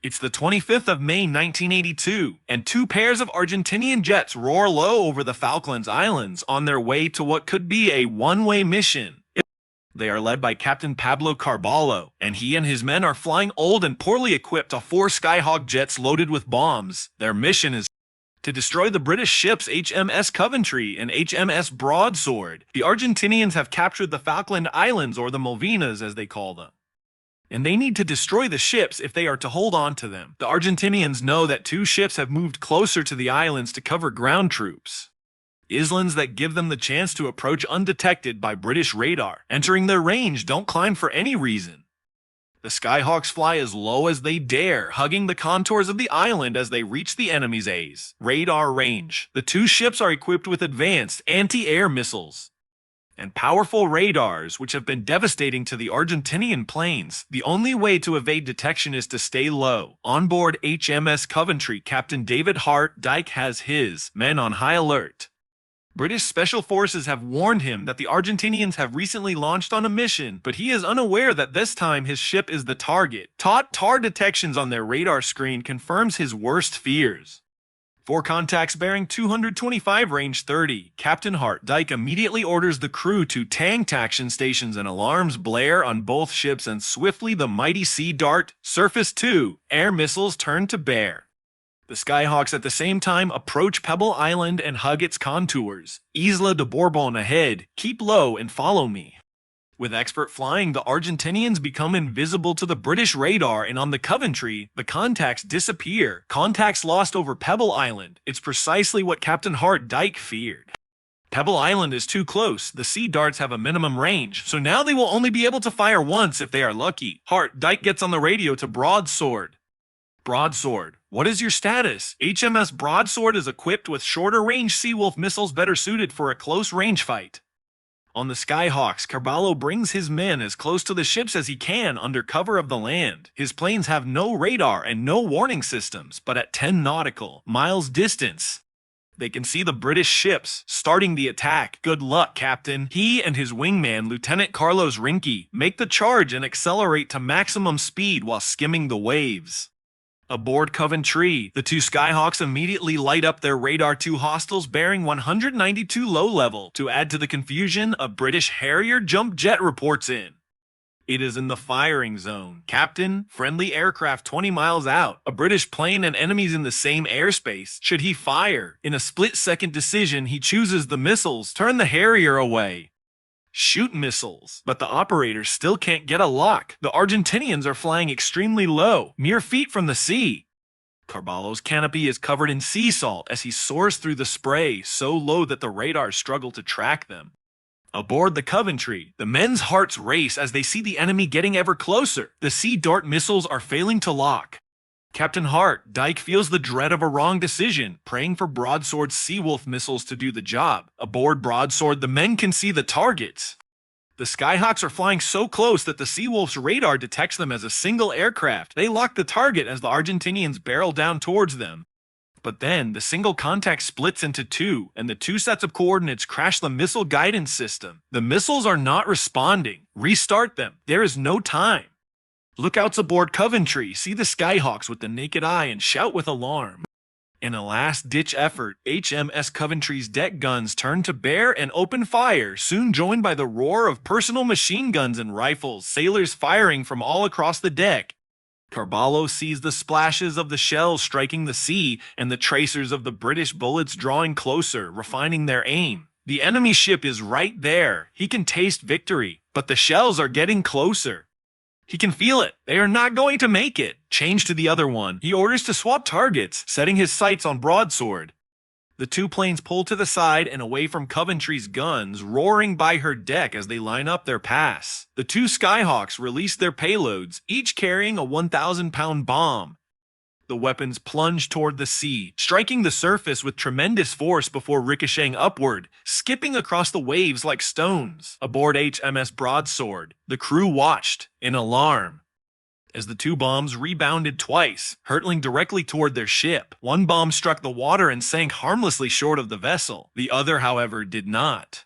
It's the 25th of May 1982, and two pairs of Argentinian jets roar low over the Falklands Islands on their way to what could be a one-way mission. They are led by Captain Pablo Carballo, and he and his men are flying old and poorly equipped A-4 Skyhawk jets loaded with bombs. Their mission is to destroy the British ships HMS Coventry and HMS Broadsword. The Argentinians have captured the Falkland Islands, or the Malvinas as they call them, and they need to destroy the ships if they are to hold on to them. The Argentinians know that two ships have moved closer to the islands to cover ground troops, islands that give them the chance to approach undetected by British radar. Entering their range, don't climb for any reason. The Skyhawks fly as low as they dare, hugging the contours of the island as they reach the enemy's radar range. The two ships are equipped with advanced anti-air missiles and powerful radars, which have been devastating to the Argentinian planes. The only way to evade detection is to stay low. On board HMS Coventry, Captain David Hart Dyke has his men on high alert. British Special Forces have warned him that the Argentinians have recently launched on a mission, but he is unaware that this time his ship is the target. Tar detections on their radar screen confirms his worst fears. 4 contacts bearing 225 range 30. Captain Hart Dyke immediately orders the crew to tank action stations, and alarms blare on both ships, and swiftly the mighty Sea Dart, Surface 2, air missiles turn to bear. The Skyhawks at the same time approach Pebble Island and hug its contours. Isla de Bourbon ahead, keep low and follow me. With expert flying, the Argentinians become invisible to the British radar, and on the Coventry, the contacts disappear. Contacts lost over Pebble Island. It's precisely what Captain Hart Dyke feared. Pebble Island is too close. The Sea Darts have a minimum range, so now they will only be able to fire once if they are lucky. Hart Dyke gets on the radio to Broadsword. Broadsword, what is your status? HMS Broadsword is equipped with shorter range Seawolf missiles better suited for a close range fight. On the Skyhawks, Carballo brings his men as close to the ships as he can under cover of the land. His planes have no radar and no warning systems, but at 10 nautical miles distance, they can see the British ships starting the attack. Good luck, Captain. He and his wingman, Lieutenant Carlos Rinke, make the charge and accelerate to maximum speed while skimming the waves. Aboard Coventry, the two Skyhawks immediately light up their radar. 2 hostiles bearing 192 low level. To add to the confusion, a British Harrier jump jet reports in. It is in the firing zone. Captain, friendly aircraft 20 miles out. A British plane and enemies in the same airspace. Should he fire? In a split-second decision, he chooses the missiles. Turn the Harrier away. Shoot missiles, but the operators still can't get a lock. The Argentinians are flying extremely low, mere feet from the sea. Carballo's canopy is covered in sea salt as he soars through the spray, so low that the radars struggle to track them. Aboard the Coventry, the men's hearts race as they see the enemy getting ever closer. The Sea Dart missiles are failing to lock. Captain Hart Dyke feels the dread of a wrong decision, praying for Broadsword's Seawolf missiles to do the job. Aboard Broadsword, the men can see the targets. The Skyhawks are flying so close that the Seawolf's radar detects them as a single aircraft. They lock the target as the Argentinians barrel down towards them. But then, the single contact splits into 2, and the 2 sets of coordinates crash the missile guidance system. The missiles are not responding. Restart them. There is no time. Lookouts aboard Coventry see the Skyhawks with the naked eye and shout with alarm. In a last-ditch effort, HMS Coventry's deck guns turn to bear and open fire, soon joined by the roar of personal machine guns and rifles, sailors firing from all across the deck. Carballo sees the splashes of the shells striking the sea and the tracers of the British bullets drawing closer, refining their aim. The enemy ship is right there. He can taste victory, but the shells are getting closer. He can feel it. They are not going to make it. Change to the other one. He orders to swap targets, setting his sights on Broadsword. The 2 planes pull to the side and away from Coventry's guns, roaring by her deck as they line up their pass. The 2 Skyhawks release their payloads, each carrying a 1,000-pound bomb. The weapons plunge toward the sea, striking the surface with tremendous force before ricocheting upward, skipping across the waves like stones. Aboard HMS Broadsword, the crew watched, in alarm, as the 2 bombs rebounded twice, hurtling directly toward their ship. One bomb struck the water and sank harmlessly short of the vessel. The other, however, did not.